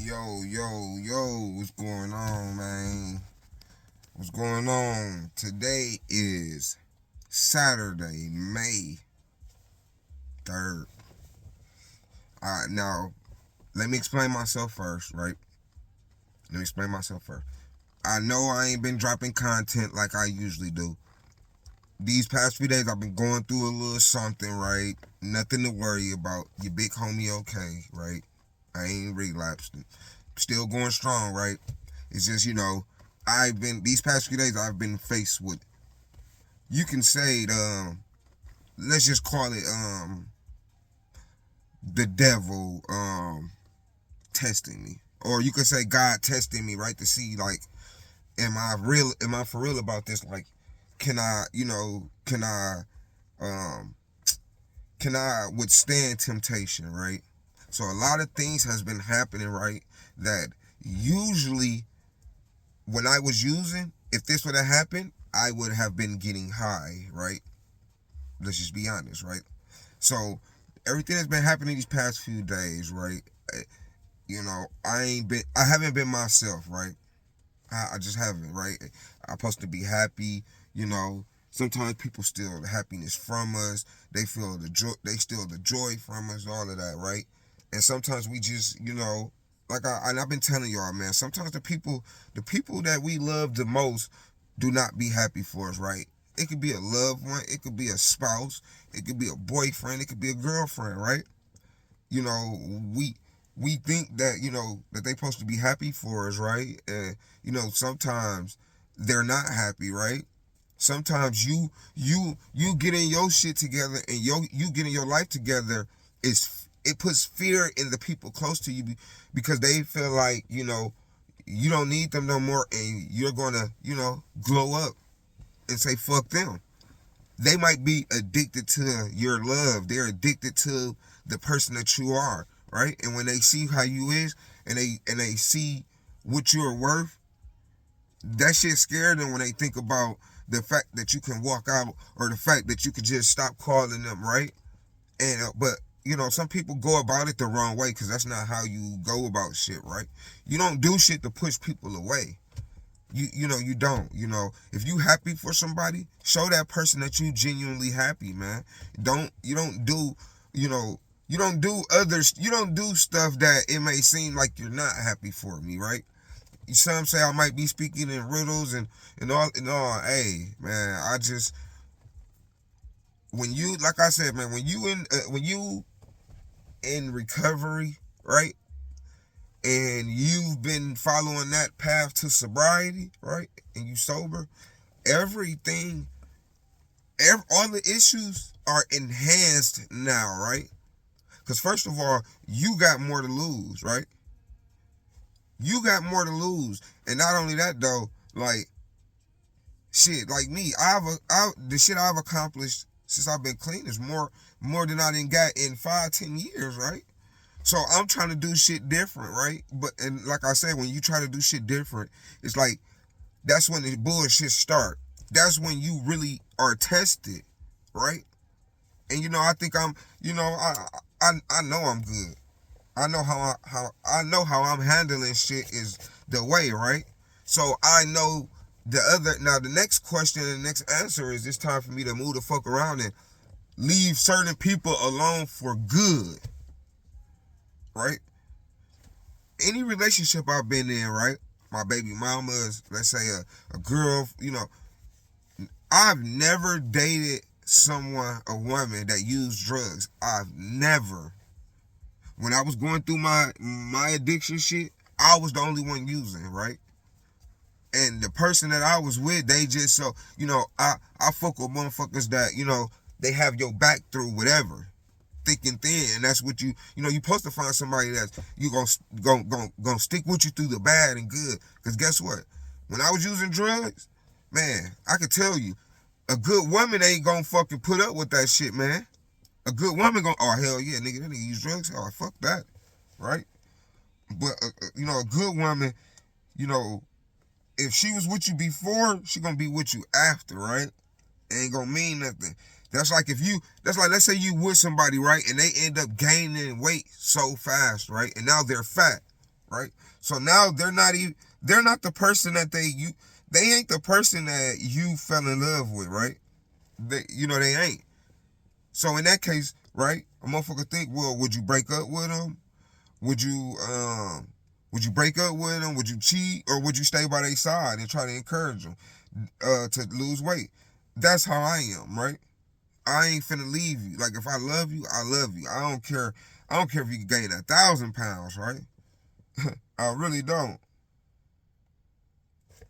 Yo, what's going on, man? What's going on? Today is Saturday, May 3rd. Alright, now, let me explain myself first, right? Let me explain myself first. I know I ain't been dropping content like I usually do. These past few days, I've been going through a little something, right? Nothing to worry about. Your big homie okay, right? I ain't relapsed. Still going strong, right? It's just, these past few days, I've been faced with, you can say, let's just call it, the devil, testing me. Or you could say God testing me, right? To see, like, am I for real about this? Like, can I, um, can I withstand temptation, right? So a lot of things has been happening, right? That usually when I was using, if this would have happened, I would have been getting high, right? Let's just be honest, right? So everything that's been happening these past few days, right? I haven't been myself, right? I just haven't, right? I'm supposed to be happy, you know. Sometimes people steal the happiness from us. They feel the joy. They steal the joy from us. All of that, right? And sometimes we just, and I've been telling y'all, man. Sometimes the people that we love the most, do not be happy for us, right? It could be a loved one. It could be a spouse. It could be a boyfriend. It could be a girlfriend, right? You know, we think that that they supposed to be happy for us, right? And sometimes they're not happy, right? Sometimes you getting your shit together and you getting your life together, it puts fear in the people close to you, because they feel like you don't need them no more, and you're gonna glow up and say fuck them. They might be addicted to your love. They're addicted to the person that you are, right? And when they see how you is, and they see what you're worth, that shit scared them when they think about the fact that you can walk out, or the fact that you could just stop calling them, right? And but some people go about it the wrong way, because that's not how you go about shit, right? You don't do shit to push people away. You don't. If you happy for somebody, show that person that you genuinely happy, man. You don't do you know you don't do stuff that it may seem like you're not happy for me, right? Some say I might be speaking in riddles and all. Hey, man, I just, when you, like I said, man, when you in recovery, right? And you've been following that path to sobriety, right? And you sober, everything, all the issues are enhanced now, right? Because first of all, you got more to lose, right? You got more to lose. And not only that though, like, shit, like me, the shit I've accomplished since I've been clean is more than I didn't got in 5-10 years, right? So I'm trying to do shit different, right? And like I said, when you try to do shit different, it's like, that's when the bullshit start. That's when you really are tested, right? And I think I know I'm good. I know how I'm handling shit is the way, right? So I know the next question and the next answer is, it's time for me to move the fuck around and leave certain people alone for good, right? Any relationship I've been in, right? My baby mama's, let's say a girl, I've never dated a woman that used drugs. I've never. When I was going through my addiction shit, I was the only one using, right? And the person that I was with, they just, so, I fuck with motherfuckers that, they have your back through whatever, thick and thin. And that's what you supposed to find somebody that's you gonna stick with you through the bad and good. Because guess what? When I was using drugs, man, I could tell you, a good woman ain't gonna fucking put up with that shit, man. A good woman gonna, oh hell yeah, nigga, that nigga use drugs, oh fuck that, right? But a good woman, you know, if she was with you before, she gonna be with you after, right? Ain't gonna mean nothing. That's like, let's say you with somebody, right, and they end up gaining weight so fast, right, and now they're fat. right? So now they're not the person that they ain't the person that you fell in love with, right? They ain't. So in that case, right, a motherfucker think, well, would you break up with them? Would you break up with them? Would you cheat, or would you stay by their side and try to encourage them to lose weight? That's how I am, right? I ain't finna leave you. Like, if I love you, I love you. I don't care. I don't care if you gain 1,000 pounds, right? I really don't.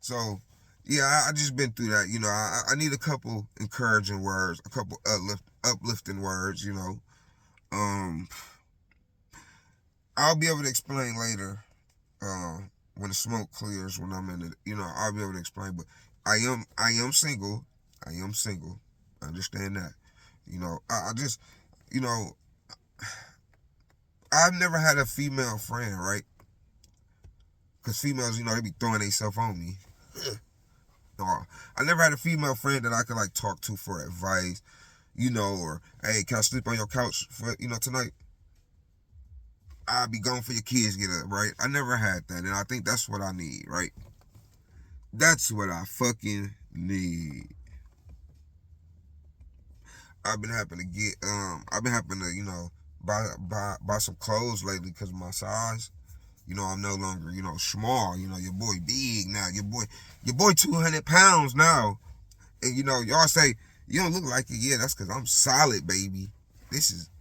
So, yeah, I just been through that. I need a couple encouraging words, a couple uplifting words. Um, I'll be able to explain later. When the smoke clears, when I'm in it, I'll be able to explain. But I am single. I am single. I understand that. I just, you know, I've never had a female friend, right? Because females, they be throwing themselves on me. No, I never had a female friend that I could like talk to for advice, or hey, can I sleep on your couch for tonight? I'll be gone for your kids get up, right? I never had that, and I think that's what I need, right? That's what I fucking need. I've been having to, buy some clothes lately because of my size. I'm no longer, small. Your boy big now. Your boy 200 pounds now. And y'all say, you don't look like it. Yeah, that's because I'm solid, baby.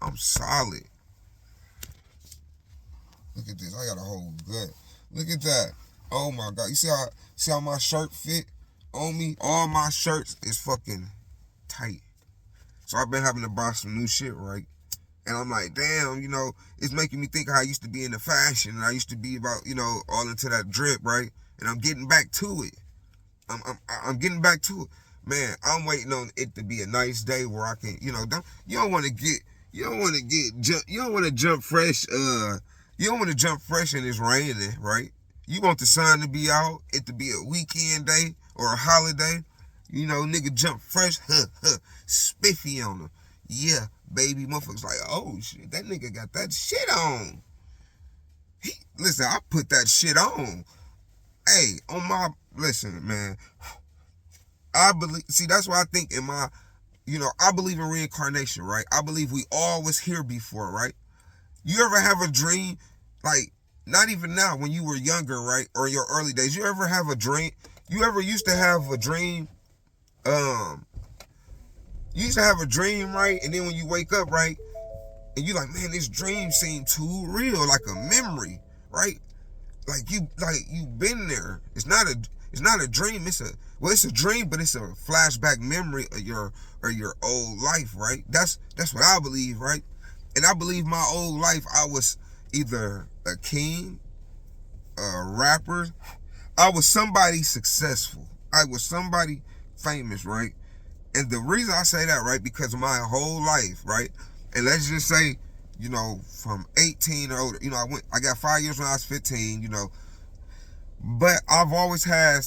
I'm solid. Look at this. I got a whole gut. Look at that. Oh my God. You see how my shirt fit on me? All my shirts is fucking tight. So I've been having to buy some new shit, right? And I'm like, damn, it's making me think how I used to be into fashion. And I used to be about, all into that drip, right? And I'm getting back to it. I'm getting back to it. Man, I'm waiting on it to be a nice day where I can, you don't want to jump fresh, you don't want to jump fresh and it's raining, right? You want the sun to be out, it to be a weekend day or a holiday. Nigga jump fresh, spiffy on them. Yeah, baby, motherfuckers like, oh shit, that nigga got that shit on. Listen, I put that shit on. Hey, listen, man. That's why I think I believe in reincarnation, right? I believe we all was here before, right? You ever have a dream, like, not even now, when you were younger, right? Or in your early days, you ever have a dream? You ever used to have a dream? You used to have a dream, right? And then when you wake up, right? And you like, man, this dream seemed too real, like a memory, right? Like you been there. It's not a dream. It's a dream, but it's a flashback memory of your old life, right? That's what I believe, right? And I believe my old life, I was either a king, a rapper. I was somebody successful. I was somebody famous, right? And the reason I say that, right, because of my whole life, right? And let's just say, from 18 or older, I got 5 years when I was 15, but I've always had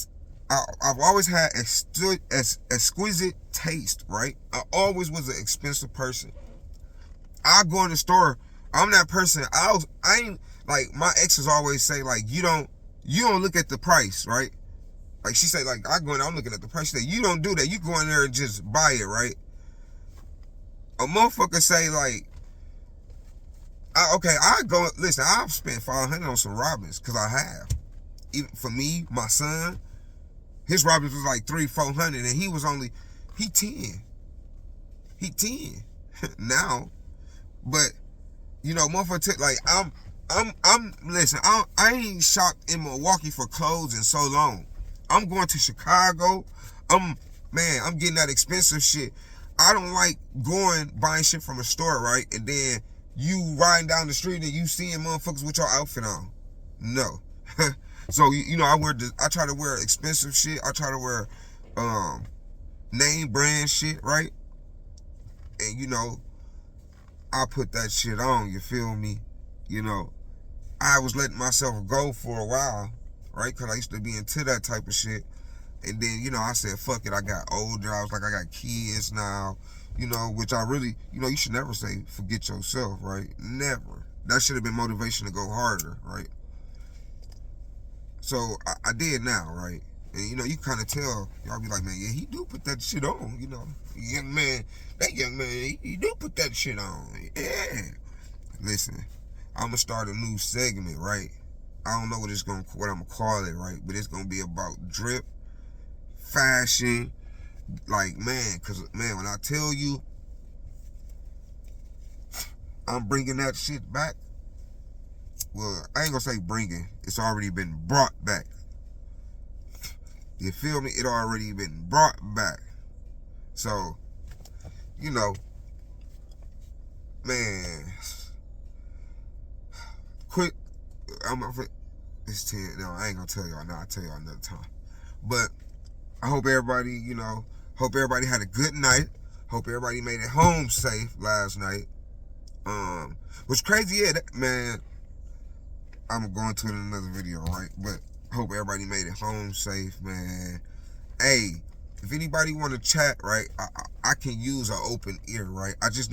exquisite taste, right? I always was an expensive person. I go in the store, I'm that person. I ain't like, my exes always say, like, you don't look at the price, right? Like, she say, like, I go in there, I'm looking at the price. She say, you don't do that. You go in there and just buy it, right? A motherfucker say, like, I've spent $500 on some Robins, because I have. Even for me, my son, his Robins was like $300-400, and he 10. He 10 now. But, motherfucker, like, listen, I ain't shopped in Milwaukee for clothes in so long. I'm going to Chicago. I'm getting that expensive shit. I don't like buying shit from a store, right? And then you riding down the street and you seeing motherfuckers with your outfit on. No. So, I try to wear expensive shit. I try to wear name brand shit, right? And, I put that shit on, you feel me? I was letting myself go for a while, right? Because I used to be into that type of shit. And then, I said, fuck it. I got older. I was like, I got kids now, which I really, you should never say, forget yourself, right? Never. That should have been motivation to go harder, right? So I did now, right? And you know, you kind of tell, y'all be like, man, yeah, he do put that shit on, you know. Young man, that young man, he do put that shit on. Yeah. Listen, I'm gonna start a new segment, right? I don't know what I'm gonna call it, right? But it's gonna be about drip, fashion, like, man, cause man, when I tell you I'm bringing that shit back, well, I ain't gonna say bringing. It's already been brought back. You feel me? It already been brought back. So, you know, man, quick. It's 10. No, I ain't gonna tell y'all now. I'll tell y'all another time. But I hope everybody, you know, hope everybody had a good night. Hope everybody made it home safe last night. What's crazy, yeah, man. I'm going to it in another video, right? But hope everybody made it home safe, man. Hey, if anybody want to chat, right? I can use an open ear, right? I just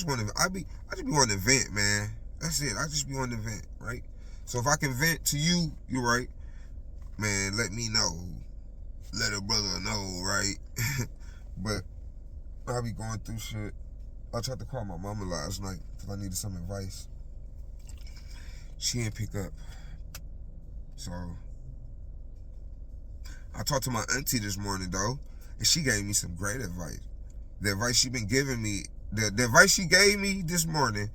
want to. I just be wanting to vent, man. That's it. I just be wanting to vent, right? So if I can vent to you, you right, man. Let me know. Let a brother know, right? But I'll be going through shit. I tried to call my mama last night because I needed some advice. She didn't pick up. So I talked to my auntie this morning though, and she gave me some great advice. The advice she been giving me, the advice she gave me this morning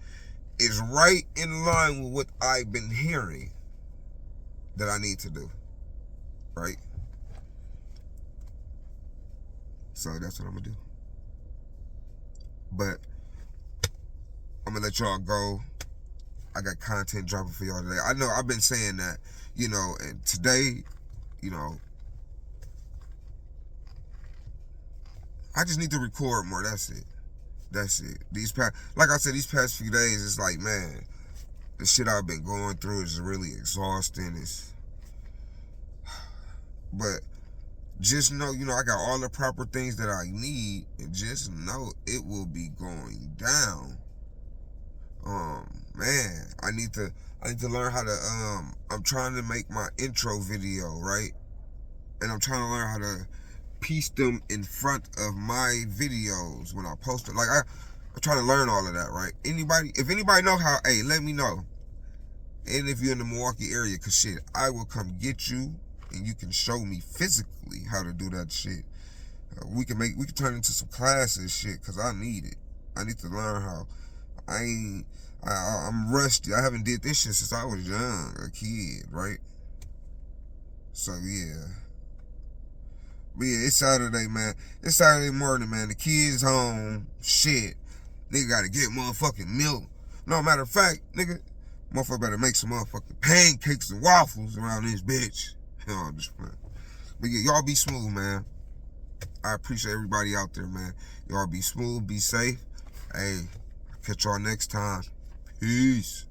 is right in line with what I've been hearing that I need to do. Right? So that's what I'm gonna do. But I'm gonna let y'all go. I got content dropping for y'all today. I know I've been saying that, you know, and today, you know, I just need to record more. That's it. That's it. Like I said, these past few days, it's like, man, the shit I've been going through is really exhausting. But just know, you know, I got all the proper things that I need, and just know it will be going down. Man, I need to learn how to, I'm trying to make my intro video, right? And I'm trying to learn how to piece them in front of my videos when I post them. Like, I'm trying to learn all of that, right? If anybody know how, hey, let me know. And if you're in the Milwaukee area, cause shit, I will come get you and you can show me physically how to do that shit. We can turn into some classes shit, cause I need it. I need to learn how. I'm rusty. I haven't did this shit since I was young, a kid, right? So yeah. But yeah, it's Saturday, man. It's Saturday morning, man. The kids home. Shit. Nigga gotta get motherfucking milk. No, matter of fact, nigga, motherfucker better make some motherfucking pancakes and waffles around this bitch. I'm just playing. But yeah, y'all be smooth, man. I appreciate everybody out there, man. Y'all be smooth, be safe. Hey, catch y'all next time. Peace.